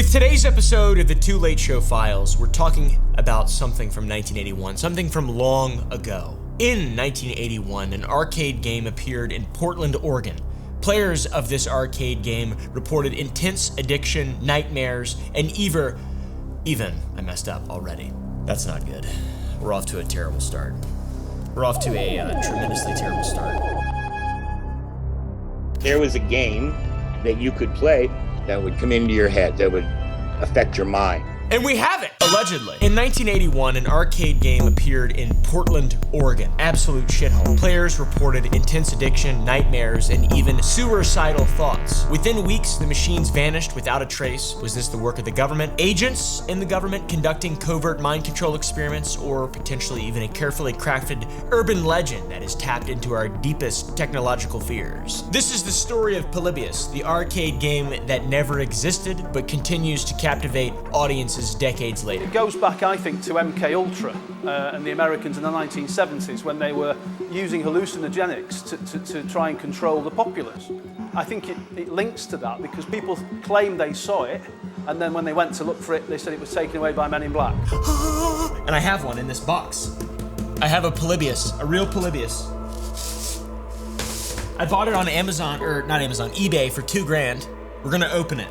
With today's episode of the Too Late Show Files, we're talking about something from 1981, something from long ago. In 1981, an arcade game appeared in Portland, Oregon. Players of this arcade game reported intense addiction, nightmares, and even, I messed up already. That's not good. We're off to a terrible start. We're off to a tremendously terrible start. There was a game that you could play that would come into your head, that would affect your mind. And we have it, allegedly. In 1981, an arcade game appeared in Portland, Oregon. Absolute shithole. Players reported intense addiction, nightmares, and even suicidal thoughts. Within weeks, the machines vanished without a trace. Was this the work of the government? Agents in the government conducting covert mind control experiments, or potentially even a carefully crafted urban legend that has tapped into our deepest technological fears? This is the story of Polybius, the arcade game that never existed, but continues to captivate audiences decades later. It goes back, I think, to MK Ultra and the Americans in the 1970s when they were using hallucinogenics to try and control the populace. I think it links to that because people claimed they saw it, and then when they went to look for it, they said it was taken away by Men in Black. And I have one in this box. I have a Polybius, a real Polybius. I bought it on Amazon, or not Amazon, eBay for $2,000. We're gonna open it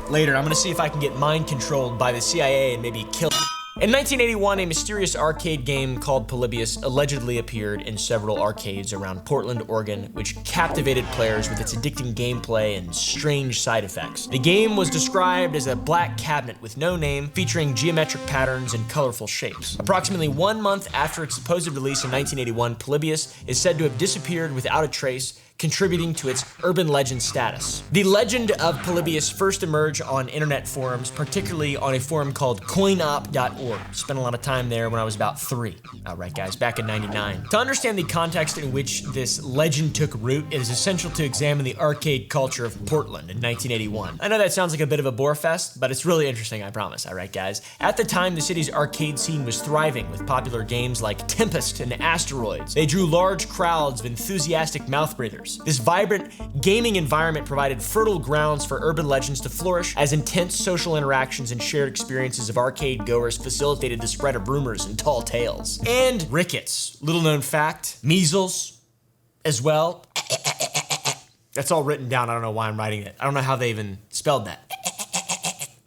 later. I'm gonna see if I can get mind controlled by the CIA and maybe kill. In 1981, a mysterious arcade game called Polybius allegedly appeared in several arcades around Portland, Oregon, which captivated players with its addicting gameplay and strange side effects. The game was described as a black cabinet with no name, featuring geometric patterns and colorful shapes. Approximately 1 month after its supposed release in 1981, Polybius is said to have disappeared without a trace, contributing to its urban legend status. The legend of Polybius first emerged on internet forums, particularly on a forum called coverup.org. Spent a lot of time there when I was about 3. All right, guys, back in '99. To understand the context in which this legend took root, it is essential to examine the arcade culture of Portland in 1981. I know that sounds like a bit of a bore fest, but it's really interesting, I promise. All right, guys. At the time, the city's arcade scene was thriving with popular games like Tempest and Asteroids. They drew large crowds of enthusiastic mouth breathers. This vibrant gaming environment provided fertile grounds for urban legends to flourish, as intense social interactions and shared experiences of arcade goers facilitated the spread of rumors and tall tales. And rickets, little known fact, measles as well. That's all written down. I don't know why I'm writing it. I don't know how they even spelled that.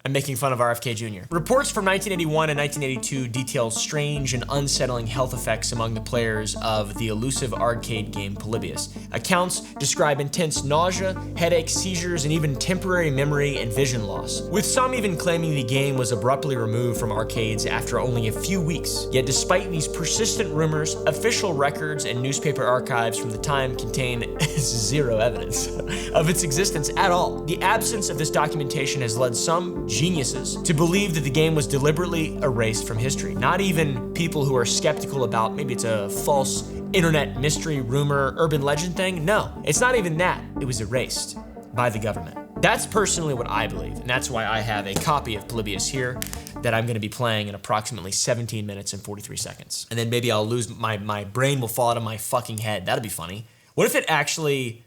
I'm making fun of RFK Jr. Reports from 1981 and 1982 detail strange and unsettling health effects among the players of the elusive arcade game Polybius. Accounts describe intense nausea, headaches, seizures, and even temporary memory and vision loss, with some even claiming the game was abruptly removed from arcades after only a few weeks. Yet despite these persistent rumors, official records and newspaper archives from the time contain zero evidence of its existence at all. The absence of this documentation has led some geniuses to believe that the game was deliberately erased from history. Not even people who are skeptical about maybe it's a false internet mystery, rumor, urban legend thing. No, it's not even that. It was erased by the government. That's personally what I believe, and that's why I have a copy of Polybius here that I'm gonna be playing in approximately 17 minutes and 43 seconds. And then maybe I'll lose, my brain will fall out of my fucking head. That'd be funny. What if it actually,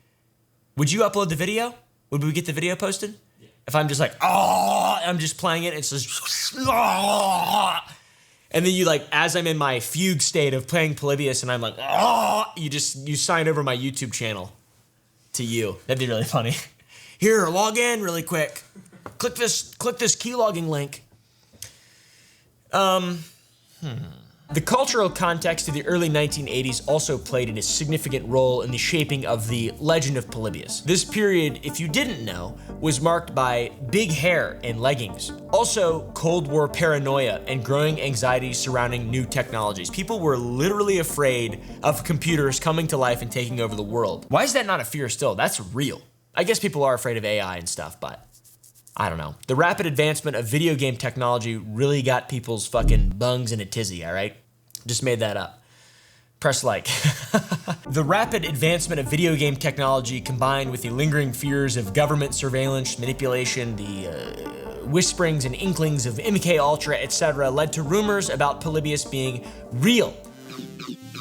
would you upload the video? Would we get the video posted? If I'm just like, oh, I'm just playing it, it's just, oh, and then you like, as I'm in my fugue state of playing Polybius and I'm like, oh, you sign over my YouTube channel to you. That'd be really funny. Here, log in really quick. Click this keylogging link. The cultural context of the early 1980s also played a significant role in the shaping of the legend of Polybius. This period, if you didn't know, was marked by big hair and leggings. Also, Cold War paranoia and growing anxiety surrounding new technologies. People were literally afraid of computers coming to life and taking over the world. Why is that not a fear still? That's real. I guess people are afraid of AI and stuff, but I don't know. The rapid advancement of video game technology really got people's fucking bungs in a tizzy, all right? Just made that up. Press like. The rapid advancement of video game technology combined with the lingering fears of government surveillance, manipulation, the whisperings and inklings of MK Ultra, etc., led to rumors about Polybius being real.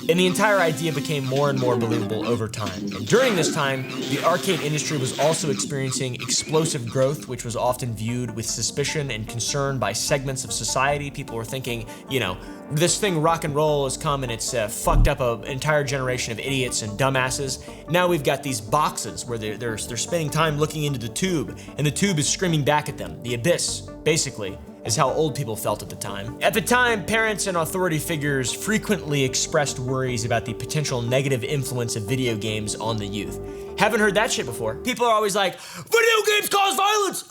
And the entire idea became more and more believable over time. And during this time, the arcade industry was also experiencing explosive growth, which was often viewed with suspicion and concern by segments of society. People were thinking, you know, this thing rock and roll has come and it's fucked up an entire generation of idiots and dumbasses. Now we've got these boxes where they're spending time looking into the tube, and the tube is screaming back at them. The abyss, basically, is how old people felt at the time. At the time, parents and authority figures frequently expressed worries about the potential negative influence of video games on the youth. Haven't heard that shit before. People are always like, video games cause violence!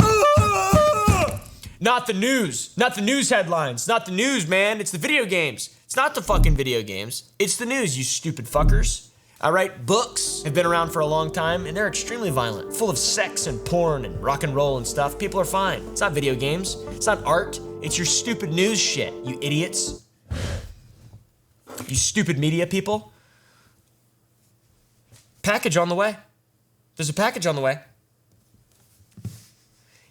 Not the news. Not the news headlines. Not the news, man. It's the video games. It's not the fucking video games. It's the news, you stupid fuckers. All right, books have been around for a long time, and they're extremely violent, full of sex and porn and rock and roll and stuff. People are fine. It's not video games. It's not art. It's your stupid news shit, you idiots. You stupid media people. Package on the way. There's a package on the way.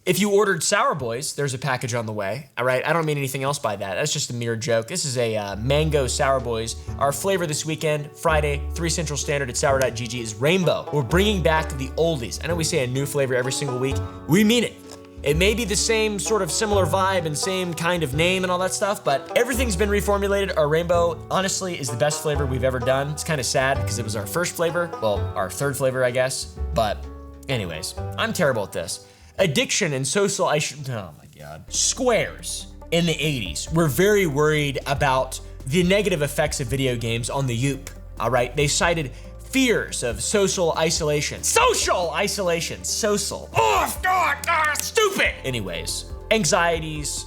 If you ordered Sour Boys, there's a package on the way. All right, I don't mean anything else by that. That's just a mere joke. This is a mango Sour Boys. Our flavor this weekend, Friday, 3 Central Standard at sour.gg, is rainbow. We're bringing back the oldies. I know we say a new flavor every single week. We mean it. It may be the same sort of similar vibe and same kind of name and all that stuff, but everything's been reformulated. Our rainbow, honestly, is the best flavor we've ever done. It's kind of sad because it was our first flavor. Well, our third flavor, I guess. But anyways, I'm terrible at this. Addiction and social oh my God. Squares in the 80s were very worried about the negative effects of video games on the youth, all right? They cited fears of social isolation. Social isolation, social. Oh, God, stupid. Anyways, anxieties,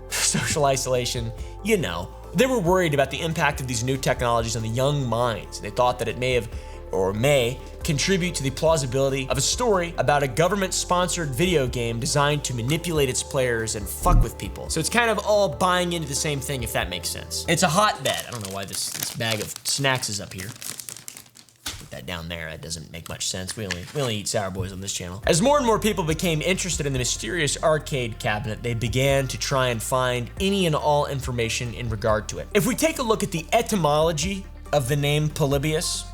social isolation, you know. They were worried about the impact of these new technologies on the young minds. They thought that it may contribute to the plausibility of a story about a government-sponsored video game designed to manipulate its players and fuck with people. So it's kind of all buying into the same thing, if that makes sense. It's a hotbed. I don't know why this bag of snacks is up here. Put that down there. That doesn't make much sense. We only eat Sour Boys on this channel. As more and more people became interested in the mysterious arcade cabinet, they began to try and find any and all information in regard to it. If we take a look at the etymology of the name Polybius,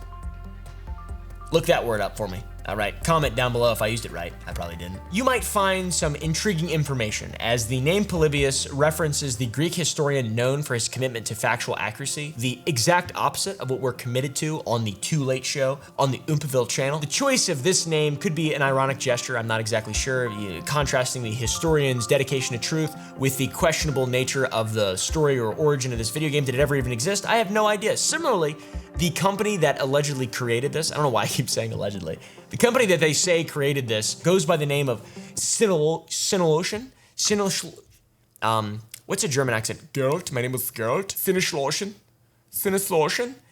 look that word up for me. All right, comment down below if I used it right. I probably didn't. You might find some intriguing information, as the name Polybius references the Greek historian known for his commitment to factual accuracy, the exact opposite of what we're committed to on the Too Late Show on the Oompaville channel. The choice of this name could be an ironic gesture, I'm not exactly sure, contrasting the historian's dedication to truth with the questionable nature of the story or origin of this video game. Did it ever even exist? I have no idea. Similarly, the company that allegedly created this, I don't know why I keep saying allegedly, the company that they say created this goes by the name of Sinolotion. What's a German accent? Gert, my name is Gert. Sinolotion.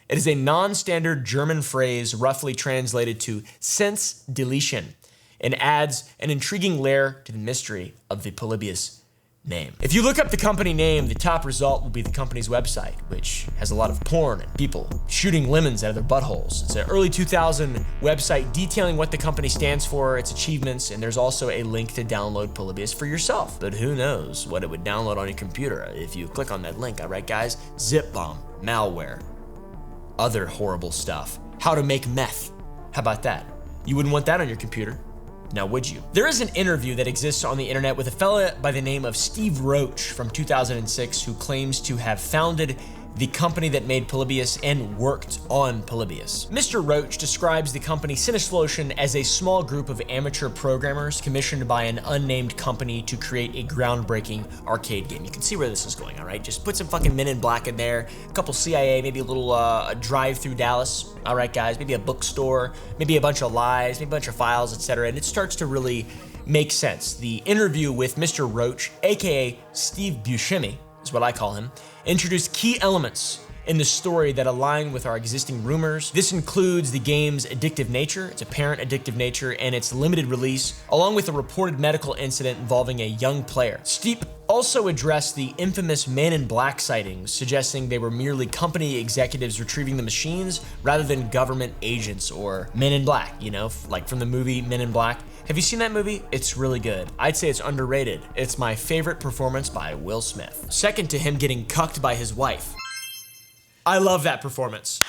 It is a non-standard German phrase roughly translated to sense deletion and adds an intriguing layer to the mystery of the Polybius name. If you look up the company name, the top result will be the company's website, which has a lot of porn and people shooting lemons out of their buttholes. It's an early 2000 website detailing what the company stands for, its achievements, and there's also a link to download Polybius for yourself. But who knows what it would download on your computer if you click on that link, all right, guys? Zip bomb, malware, other horrible stuff. How to make meth. How about that? You wouldn't want that on your computer. Now, would you? There is an interview that exists on the internet with a fella by the name of Steve Roach from 2006 who claims to have founded the company that made Polybius and worked on Polybius. Mr. Roach describes the company Sinolotion as a small group of amateur programmers commissioned by an unnamed company to create a groundbreaking arcade game. You can see where this is going, all right? Just put some fucking Men in Black in there, a couple CIA, maybe a little drive through Dallas, all right, guys? Maybe a bookstore, maybe a bunch of lies, maybe a bunch of files, etc. And it starts to really make sense. The interview with Mr. Roach, aka Steve Buscemi, is what I call him, introduced key elements in the story that align with our existing rumors. This includes the game's addictive nature, its apparent addictive nature, and its limited release, along with a reported medical incident involving a young player. Steep also addressed the infamous Men in Black sightings, suggesting they were merely company executives retrieving the machines rather than government agents or Men in Black, you know, like from the movie Men in Black. Have you seen that movie? It's really good. I'd say it's underrated. It's my favorite performance by Will Smith. Second to him getting cucked by his wife. I love that performance.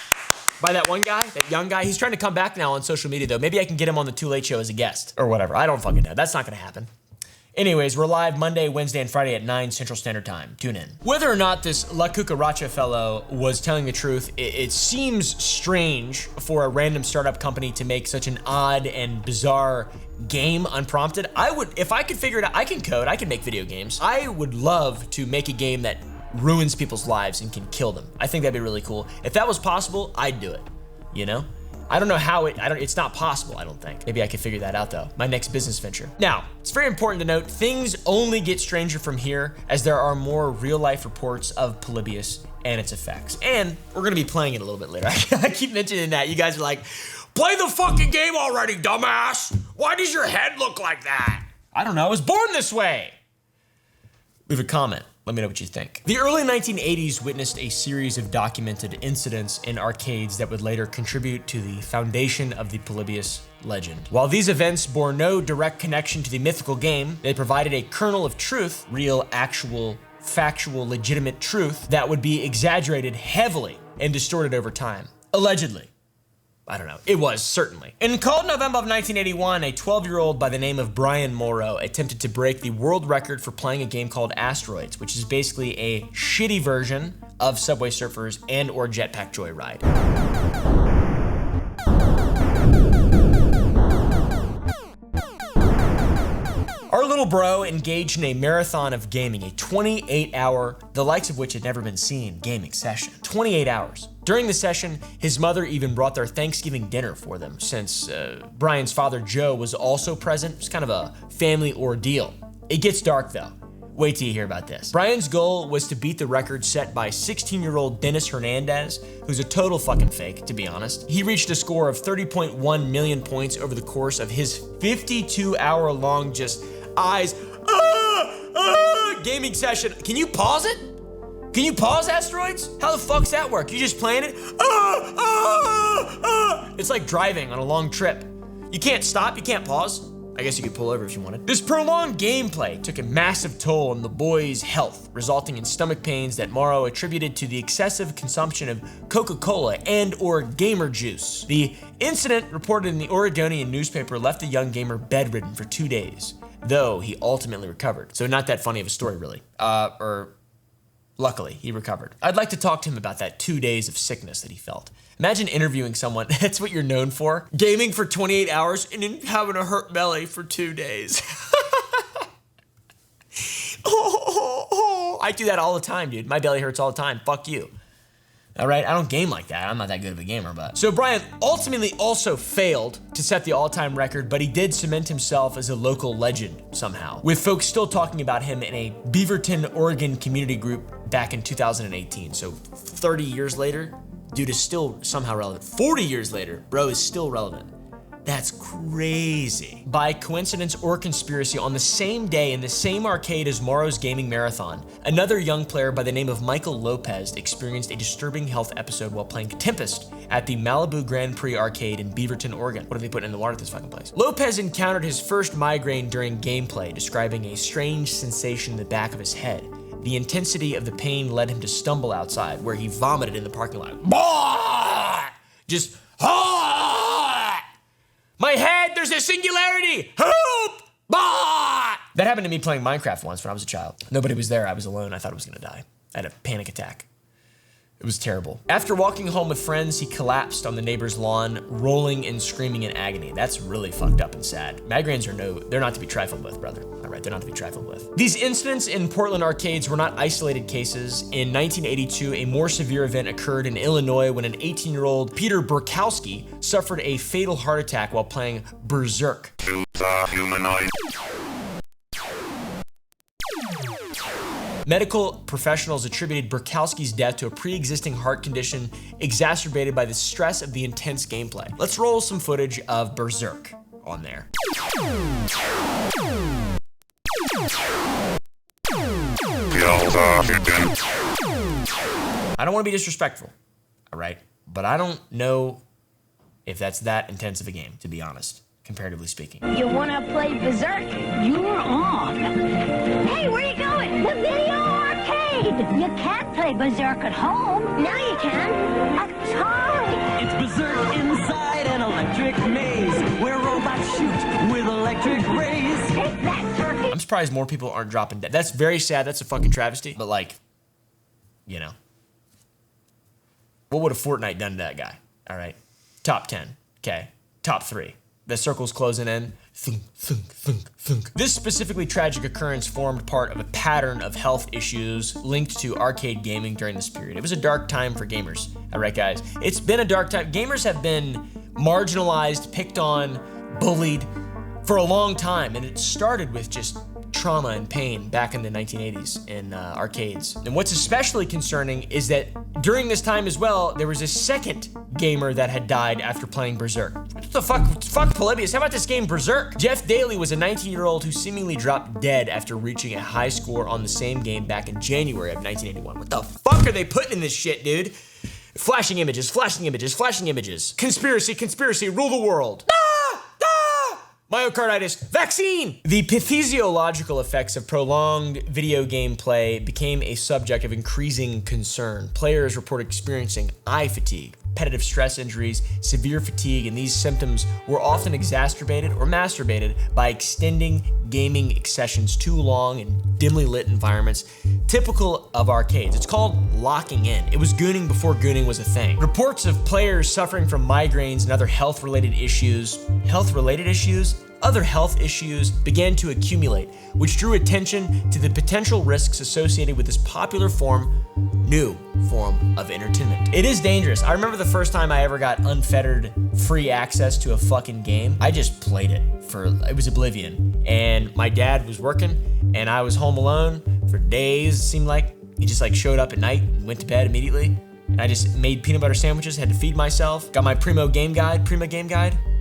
By that one guy, that young guy. He's trying to come back now on social media, though. Maybe I can get him on the Too Late Show as a guest. Or whatever. I don't fucking know. That's not gonna happen. Anyways, we're live Monday, Wednesday, and Friday at 9 Central Standard Time. Tune in. Whether or not this La Cucaracha fellow was telling the truth, it seems strange for a random startup company to make such an odd and bizarre game unprompted. If I could figure it out, I can code, I can make video games. I would love to make a game that ruins people's lives and can kill them. I think that'd be really cool. If that was possible, I'd do it, you know? I don't know how it's not possible, I don't think. Maybe I could figure that out though. My next business venture. Now, it's very important to note, things only get stranger from here as there are more real life reports of Polybius and its effects. And we're gonna be playing it a little bit later. I keep mentioning that. You guys are like, play the fucking game already, dumbass. Why does your head look like that? I don't know, I was born this way. Leave a comment. Let me know what you think. The early 1980s witnessed a series of documented incidents in arcades that would later contribute to the foundation of the Polybius legend. While these events bore no direct connection to the mythical game, they provided a kernel of truth, real, actual, factual, legitimate truth that would be exaggerated heavily and distorted over time. Allegedly. I don't know. It was, certainly. In cold November of 1981, a 12-year-old by the name of Brian Morrow attempted to break the world record for playing a game called Asteroids, which is basically a shitty version of Subway Surfers and or Jetpack Joyride. Our little bro engaged in a marathon of gaming, a 28-hour, the likes of which had never been seen, gaming session. 28 hours. During the session, his mother even brought their Thanksgiving dinner for them, since Brian's father, Joe, was also present. It was kind of a family ordeal. It gets dark, though. Wait till you hear about this. Brian's goal was to beat the record set by 16-year-old Dennis Hernandez, who's a total fucking fake, to be honest. He reached a score of 30.1 million points over the course of his 52-hour-long gaming session. Can you pause it? Can you pause Asteroids? How the fuck's that work? You just playing it? It's like driving on a long trip. You can't stop, you can't pause. I guess you could pull over if you wanted. This prolonged gameplay took a massive toll on the boy's health, resulting in stomach pains that Morrow attributed to the excessive consumption of Coca-Cola and or gamer juice. The incident, reported in the Oregonian newspaper, left the young gamer bedridden for 2 days, though he ultimately recovered. So not that funny of a story, really. Luckily, he recovered. I'd like to talk to him about that 2 days of sickness that he felt. Imagine interviewing someone, that's what you're known for. Gaming for 28 hours and then having a hurt belly for 2 days. I do that all the time, dude. My belly hurts all the time, fuck you. All right, I don't game like that. I'm not that good of a gamer, but. So Brian ultimately also failed to set the all-time record, but he did cement himself as a local legend somehow, with folks still talking about him in a Beaverton, Oregon community group back in 2018. So 30 years later, dude is still somehow relevant. 40 years later, bro is still relevant. That's crazy. By coincidence or conspiracy, on the same day in the same arcade as Morrow's gaming marathon, another young player by the name of Michael Lopez experienced a disturbing health episode while playing Tempest at the Malibu Grand Prix arcade in Beaverton, Oregon. What are they putting in the water at this fucking place? Lopez encountered his first migraine during gameplay, describing a strange sensation in the back of his head. The intensity of the pain led him to stumble outside, where he vomited in the parking lot. Just, my head, there's a singularity! Help! That happened to me playing Minecraft once when I was a child. Nobody was there, I was alone, I thought I was gonna die. I had a panic attack. It was terrible. After walking home with friends, he collapsed on the neighbor's lawn, rolling and screaming in agony. That's really fucked up and sad. Migraines they're not to be trifled with, brother. All right, they're not to be trifled with. These incidents in Portland arcades were not isolated cases. In 1982, a more severe event occurred in Illinois when an 18-year-old Peter Burkowski suffered a fatal heart attack while playing Berserk. Medical professionals attributed Burkowski's death to a pre-existing heart condition exacerbated by the stress of the intense gameplay. Let's roll some footage of Berserk on there. I don't want to be disrespectful, all right? But I don't know if that's that intense of a game, to be honest, comparatively speaking. You want to play Berserk? You're on. Hey, where you going? The video arcade! You can't play Berserk at home. Now you can. Atari. It's Berserk inside an electric maze where robots shoot with electric rays. Take that, turkey. I'm surprised more people aren't dropping dead. That's very sad. That's a fucking travesty. But like, you know, what would a Fortnite done to that guy? All right. Top 10. Okay. Top 3. The circle's closing in. Thunk, thunk, thunk, thunk. This specifically tragic occurrence formed part of a pattern of health issues linked to arcade gaming during this period. It was a dark time for gamers. All right, guys. It's been a dark time. Gamers have been marginalized, picked on, bullied for a long time, and it started with just trauma and pain back in the 1980s in arcades. And what's especially concerning is that during this time as well, there was a second gamer that had died after playing Berserk. What the fuck? Fuck Polybius. How about this game Berserk? Jeff Daly was a 19-year-old who seemingly dropped dead after reaching a high score on the same game back in January of 1981. What the fuck are they putting in this shit, dude? Flashing images, flashing images, flashing images. Conspiracy, conspiracy, rule the world. Myocarditis, vaccine! The physiological effects of prolonged video game play became a subject of increasing concern. Players report experiencing eye fatigue, repetitive stress injuries, severe fatigue, and these symptoms were often exacerbated or masturbated by extending gaming sessions too long in dimly lit environments, typical of arcades. It's called locking in. It was gooning before gooning was a thing. Reports of players suffering from migraines and other health-related issues other health issues began to accumulate, which drew attention to the potential risks associated with this popular new form of entertainment. It is dangerous. I remember the first time I ever got unfettered free access to a fucking game. I just played it it was Oblivion. And my dad was working and I was home alone for days, it seemed like. He just like showed up at night and went to bed immediately. And I just made peanut butter sandwiches, had to feed myself, got my Prima game guide,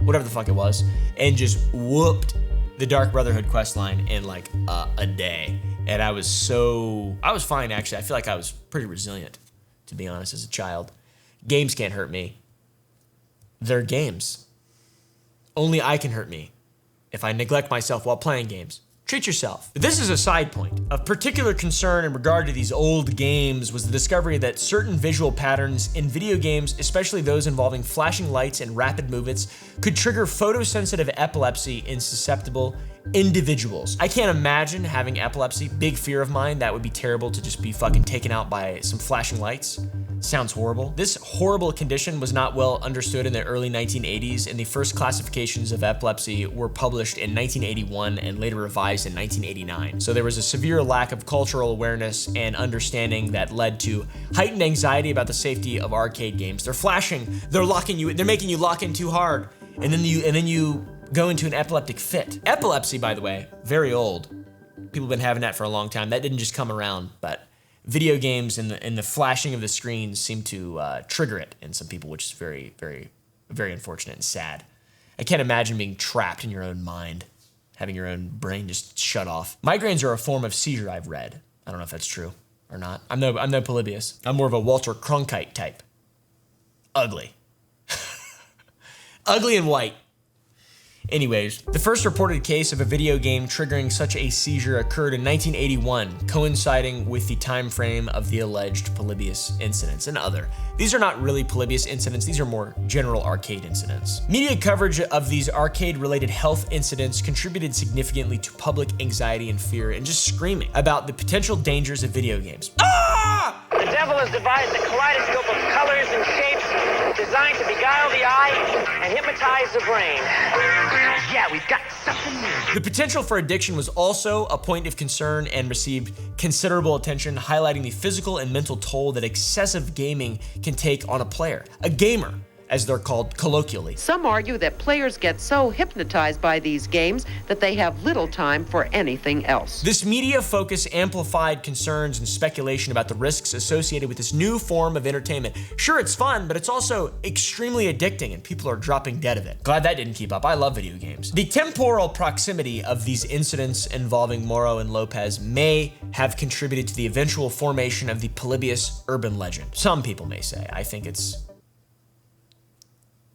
whatever the fuck it was, and just whooped the Dark Brotherhood questline in like a day. And I was fine actually. I feel like I was pretty resilient, to be honest, as a child. Games can't hurt me. They're games. Only I can hurt me if I neglect myself while playing games. Treat yourself. This is a side point. Of particular concern in regard to these old games was the discovery that certain visual patterns in video games, especially those involving flashing lights and rapid movements, could trigger photosensitive epilepsy in susceptible individuals. I can't imagine having epilepsy, big fear of mine. That would be terrible to just be fucking taken out by some flashing lights. Sounds horrible. This horrible condition was not well understood in the early 1980s, and the first classifications of epilepsy were published in 1981 and later revised in 1989. So there was a severe lack of cultural awareness and understanding that led to heightened anxiety about the safety of arcade games. They're flashing, they're locking you, they're making you lock in too hard, and then you go into an epileptic fit. Epilepsy, by the way, very old. People have been having that for a long time. That didn't just come around, but video games and the flashing of the screens seem to trigger it in some people, which is very, very, very unfortunate and sad. I can't imagine being trapped in your own mind, having your own brain just shut off. Migraines are a form of seizure, I've read. I don't know if that's true or not. I'm no Polybius. I'm more of a Walter Cronkite type. Ugly. Ugly and white. Anyways, the first reported case of a video game triggering such a seizure occurred in 1981, coinciding with the time frame of the alleged Polybius incidents and other. These are not really Polybius incidents, these are more general arcade incidents. Media coverage of these arcade-related health incidents contributed significantly to public anxiety and fear and just screaming about the potential dangers of video games. Ah! The devil has devised a kaleidoscope of colors and shapes designed to beguile the eye and hypnotize the brain. Yeah, we've got something new. The potential for addiction was also a point of concern and received considerable attention, highlighting the physical and mental toll that excessive gaming can take on a player. A gamer, as they're called colloquially. Some argue that players get so hypnotized by these games that they have little time for anything else. This media focus amplified concerns and speculation about the risks associated with this new form of entertainment. Sure, it's fun, but it's also extremely addicting and people are dropping dead of it. Glad that didn't keep up. I love video games. The temporal proximity of these incidents involving Morrow and Lopez may have contributed to the eventual formation of the Polybius urban legend. Some people may say. I think it's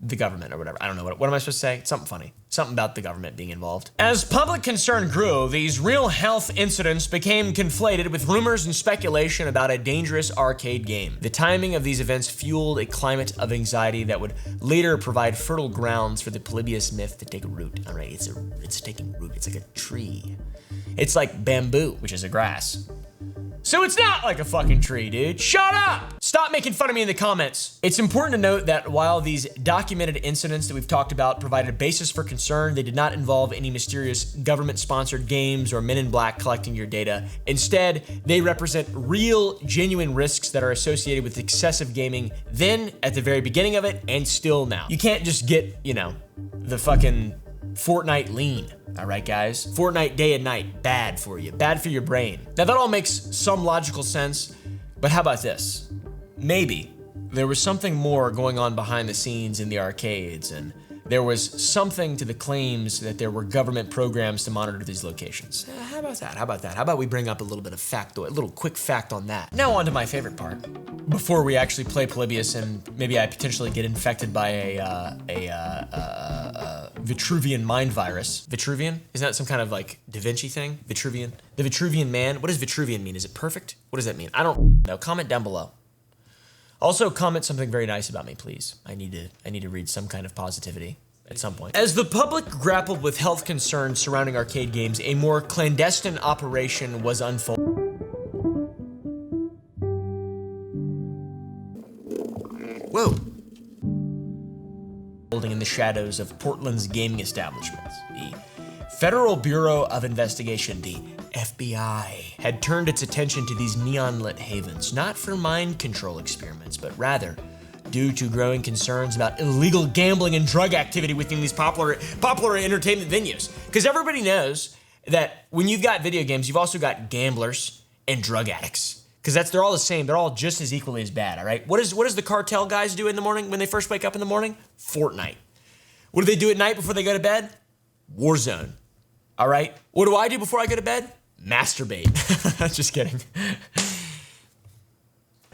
the government or whatever. I don't know. What am I supposed to say? Something funny. Something about the government being involved. As public concern grew, these real health incidents became conflated with rumors and speculation about a dangerous arcade game. The timing of these events fueled a climate of anxiety that would later provide fertile grounds for the Polybius myth to take root. All right, it's taking root. It's like a tree. It's like bamboo, which is a grass. So it's not like a fucking tree, dude. Shut up! Stop making fun of me in the comments. It's important to note that while these documented incidents that we've talked about provided a basis for concern, they did not involve any mysterious government-sponsored games or men in black collecting your data. Instead, they represent real, genuine risks that are associated with excessive gaming then, at the very beginning of it, and still now. You can't just get, you know, the fucking Fortnite lean. All right, guys? Fortnite day and night, bad for you, bad for your brain. Now that all makes some logical sense, but how about this? Maybe there was something more going on behind the scenes in the arcades, and there was something to the claims that there were government programs to monitor these locations. How about that? How about that? How about we bring up a little bit of factoid, a little quick fact on that. Now on to my favorite part. Before we actually play Polybius and maybe I potentially get infected by a Vitruvian mind virus. Vitruvian? Isn't that some kind of like Da Vinci thing? Vitruvian? The Vitruvian man? What does Vitruvian mean? Is it perfect? What does that mean? I don't know. Comment down below. Also comment something very nice about me, please. I need to read some kind of positivity at some point. As the public grappled with health concerns surrounding arcade games, a more clandestine operation was unfolding. Whoa. In the shadows of Portland's gaming establishments. The Federal Bureau of Investigation, the FBI, had turned its attention to these neon-lit havens, not for mind control experiments, but rather due to growing concerns about illegal gambling and drug activity within these popular entertainment venues. Because everybody knows that when you've got video games, you've also got gamblers and drug addicts. Because they're all the same. They're all just as equally as bad, all right? What does the cartel guys do in the morning when they first wake up in the morning? Fortnite. What do they do at night before they go to bed? Warzone, all right? What do I do before I go to bed? Masturbate. Just kidding.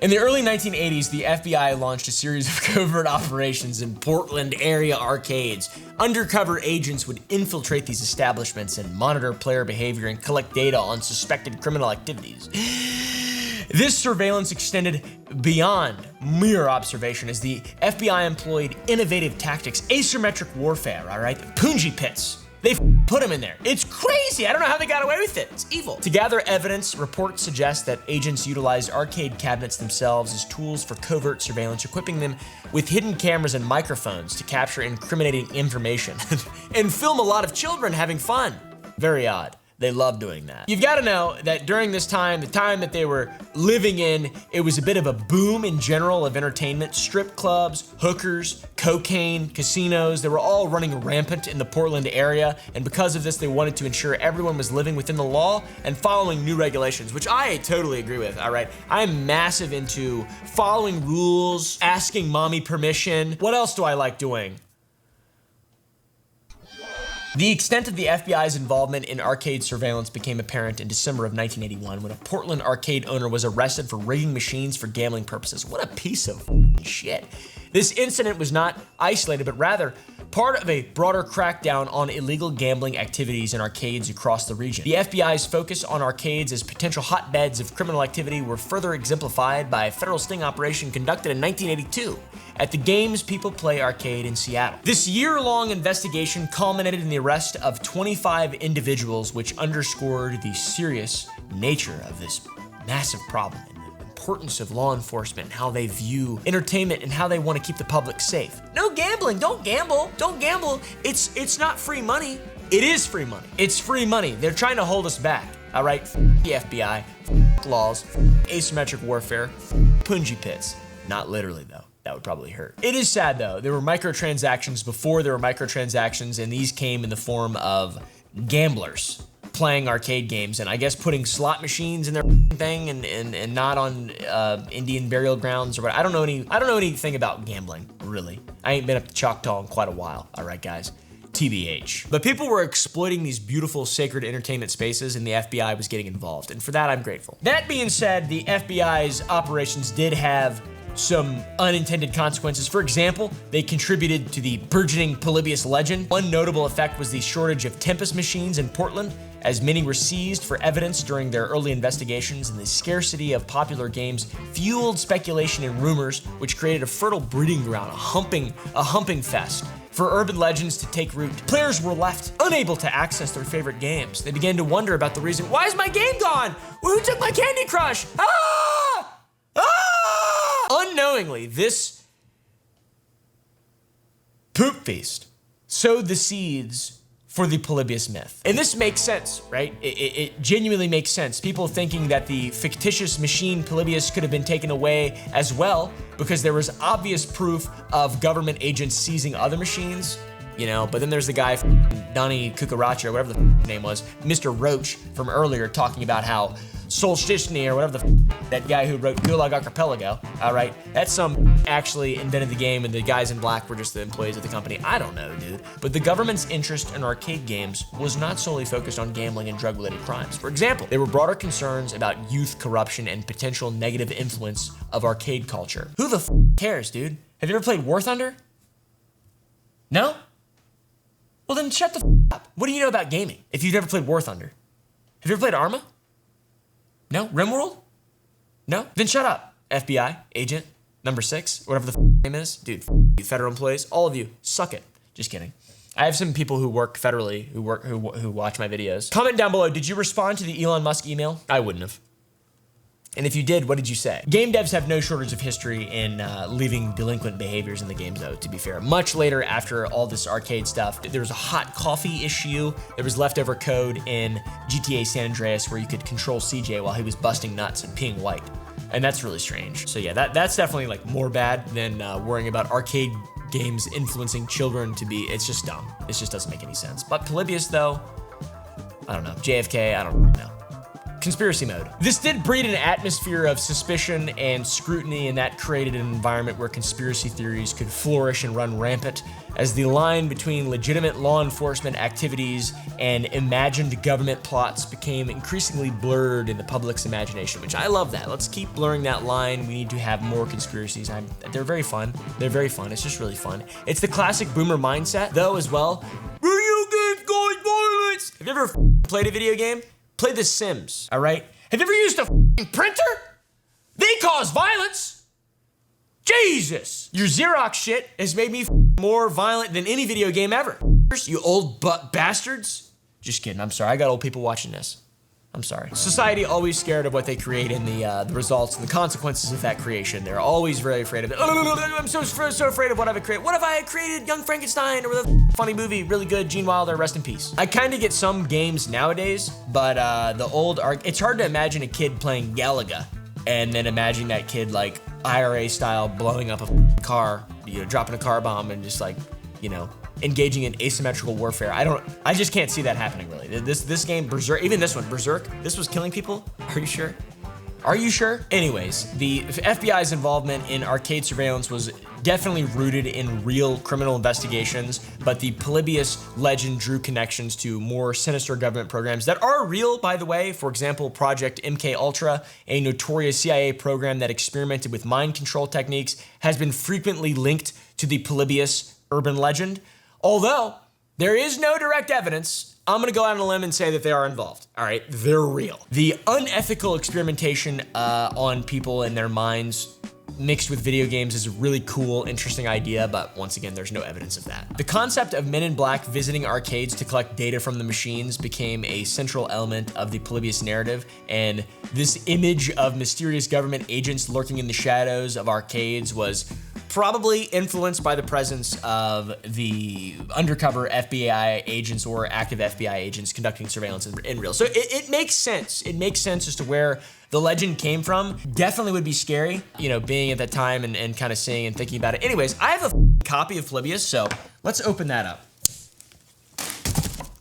In the early 1980s, the FBI launched a series of covert operations in Portland area arcades. Undercover agents would infiltrate these establishments and monitor player behavior and collect data on suspected criminal activities. This surveillance extended beyond mere observation as the FBI employed innovative tactics, asymmetric warfare, all right? Punji pits. They put them in there. It's crazy. I don't know how they got away with it. It's evil. To gather evidence, reports suggest that agents utilized arcade cabinets themselves as tools for covert surveillance, equipping them with hidden cameras and microphones to capture incriminating information and film a lot of children having fun. Very odd. They love doing that. You've got to know that during this time, the time that they were living in, it was a bit of a boom in general of entertainment. Strip clubs, hookers, cocaine, casinos, they were all running rampant in the Portland area. And because of this, they wanted to ensure everyone was living within the law and following new regulations, which I totally agree with, all right? I'm massive into following rules, asking mommy permission. What else do I like doing? The extent of the FBI's involvement in arcade surveillance became apparent in December of 1981 when a Portland arcade owner was arrested for rigging machines for gambling purposes. What a piece of shit. This incident was not isolated, but rather part of a broader crackdown on illegal gambling activities in arcades across the region. The FBI's focus on arcades as potential hotbeds of criminal activity were further exemplified by a federal sting operation conducted in 1982 at the Games People Play arcade in Seattle. This year-long investigation culminated in the arrest of 25 individuals, which underscored the serious nature of this massive problem and the importance of law enforcement and how they view entertainment and how they want to keep the public safe. No gambling, don't gamble, don't gamble. It's not free money. It is free money. It's free money. They're trying to hold us back, all right? The FBI, laws, asymmetric warfare, punji pits. Not literally though. That would probably hurt. It is sad though. There were microtransactions before there were microtransactions, and these came in the form of gamblers playing arcade games and I guess putting slot machines in their thing and not on Indian burial grounds or what. I don't know anything about gambling, really. I ain't been up to Choctaw in quite a while, all right guys? TBH. But people were exploiting these beautiful sacred entertainment spaces and the FBI was getting involved, and for that I'm grateful. That being said, the FBI's operations did have some unintended consequences. For example, they contributed to the burgeoning Polybius legend. One notable effect was the shortage of Tempest machines in Portland, as many were seized for evidence during their early investigations, and the scarcity of popular games fueled speculation and rumors, which created a fertile breeding ground, a humping fest for urban legends to take root. Players were left unable to access their favorite games. They began to wonder about the reason, why is my game gone? Who took my Candy Crush? Ah! Ah! Unknowingly, this poop feast sowed the seeds for the Polybius myth. And this makes sense, right? It genuinely makes sense. People thinking that the fictitious machine Polybius could have been taken away as well, because there was obvious proof of government agents seizing other machines, you know, but then there's the guy, Donnie Cucaracha, or whatever the name was, Mr. Roach from earlier, talking about how Solstice, or whatever that guy who wrote Gulag Archipelago, all right, that's some actually invented the game and the guys in black were just the employees of the company. I don't know, dude. But the government's interest in arcade games was not solely focused on gambling and drug-related crimes. For example, there were broader concerns about youth corruption and potential negative influence of arcade culture. Who the cares, dude? Have you ever played War Thunder? No? Well then shut the up. What do you know about gaming if you've never played War Thunder? Have you ever played Arma? No? RimWorld? No? Then shut up, FBI, agent, number 6, whatever the name is. Dude, you federal employees, all of you, suck it. Just kidding. I have some people who work federally, who watch my videos. Comment down below, did you respond to the Elon Musk email? I wouldn't have. And if you did, what did you say? Game devs have no shortage of history in leaving delinquent behaviors in the games, though, to be fair. Much later, after all this arcade stuff, there was a hot coffee issue. There was leftover code in GTA San Andreas where you could control CJ while he was busting nuts and peeing white. And that's really strange. So yeah, that's definitely like more bad than worrying about arcade games influencing children to be, it's just dumb. It just doesn't make any sense. But Polybius, though, I don't know. JFK, I don't know. Conspiracy mode. This did breed an atmosphere of suspicion and scrutiny, and that created an environment where conspiracy theories could flourish and run rampant, as the line between legitimate law enforcement activities and imagined government plots became increasingly blurred in the public's imagination, which I love that. Let's keep blurring that line. We need to have more conspiracies. They're very fun. They're very fun. It's just really fun. It's the classic boomer mindset, though, as well. Video games cause violence. Have you ever played a video game? Play The Sims, all right? Have you ever used a printer? They cause violence. Jesus. Your Xerox shit has made me more violent than any video game ever. You old bastards. Just kidding, I'm sorry. I got old people watching this. I'm sorry. Society always scared of what they create and the results and the consequences of that creation. They're always very afraid of it. I'm so afraid of what I've created. What if I had created Young Frankenstein or the funny movie, really good, Gene Wilder, rest in peace. I kind of get some games nowadays, but the old it's hard to imagine a kid playing Galaga and then imagine that kid like IRA style blowing up a car, you know, dropping a car bomb and just like, you know, engaging in asymmetrical warfare. I just can't see that happening really. This game, Berserk, even this one, Berserk, this was killing people? Are you sure? Are you sure? Anyways, the FBI's involvement in arcade surveillance was definitely rooted in real criminal investigations, but the Polybius legend drew connections to more sinister government programs that are real, by the way. For example, Project MK Ultra, a notorious CIA program that experimented with mind control techniques, has been frequently linked to the Polybius urban legend. Although there is no direct evidence, I'm gonna go out on a limb and say that they are involved. All right, they're real. The unethical experimentation on people and their minds mixed with video games is a really cool, interesting idea, but once again, there's no evidence of that. The concept of men in black visiting arcades to collect data from the machines became a central element of the Polybius narrative, and this image of mysterious government agents lurking in the shadows of arcades was probably influenced by the presence of the undercover FBI agents or active FBI agents conducting surveillance in real. So it makes sense. It makes sense as to where the legend came from. Definitely would be scary, you know, being at that time and kind of seeing and thinking about it. Anyways, I have a copy of Polybius, so let's open that up.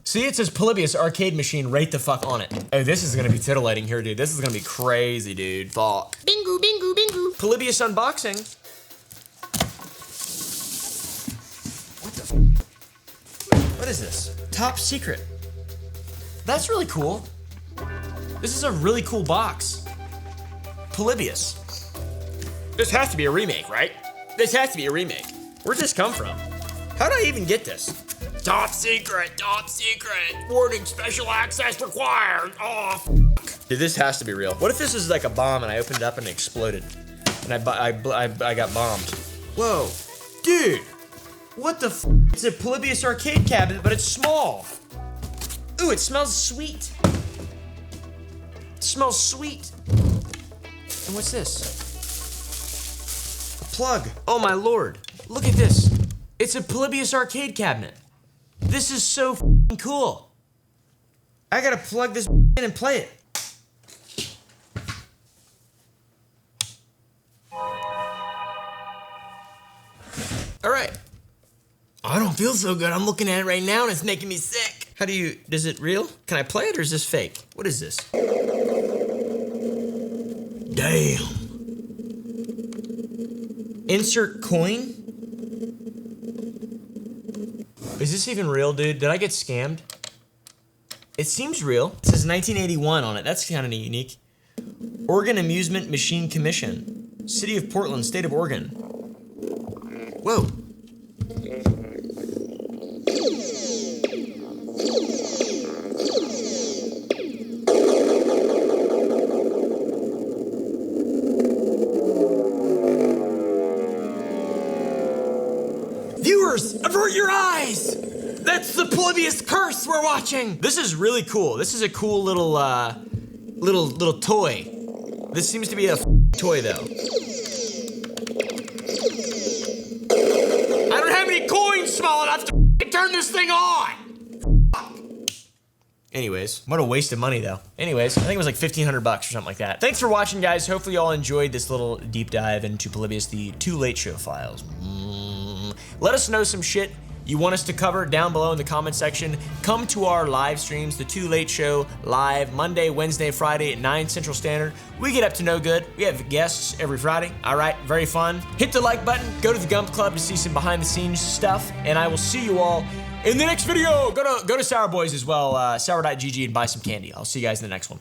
See, it says Polybius arcade machine right the fuck on it. Oh, this is gonna be titillating here, dude. This is gonna be crazy, dude. Fuck. Bingo, bingo, bingo. Polybius unboxing. What is this? Top secret. That's really cool. This is a really cool box. Polybius. This has to be a remake, right? This has to be a remake. Where'd this come from? How did I even get this? Top secret, top secret. Warning, special access required. Oh, f***. Dude, this has to be real. What if this is like a bomb and I opened it up and it exploded? And I got bombed. Whoa, dude. What the f***? It's a Polybius arcade cabinet, but it's small. Ooh, it smells sweet. It smells sweet. And what's this? A plug. Oh my lord. Look at this. It's a Polybius arcade cabinet. This is so f***ing cool. I gotta plug this in and play it. All right. I don't feel so good. I'm looking at it right now and it's making me sick. How do you, is it real? Can I play it or is this fake? What is this? Damn. Insert coin? Is this even real, dude? Did I get scammed? It seems real. It says 1981 on it. That's kind of unique. Oregon Amusement Machine Commission. City of Portland, State of Oregon. Whoa. Viewers, avert your eyes! That's the Polybius curse we're watching! This is really cool. This is a cool little, little toy. This seems to be a toy, though. I don't have any coins small enough to turn this thing on! Anyways, what a waste of money, though. Anyways, I think it was like $1,500 or something like that. Thanks for watching, guys. Hopefully you all enjoyed this little deep dive into Polybius, the Too Late Show files. Let us know some shit you want us to cover down below in the comment section. Come to our live streams, the Too Late Show live Monday, Wednesday, Friday at 9 Central Standard. We get up to no good. We have guests every Friday. All right, very fun. Hit the like button. Go to the Gump Club to see some behind the scenes stuff. And I will see you all in the next video. Go to Sour Boys as well, sour.gg, and buy some candy. I'll see you guys in the next one.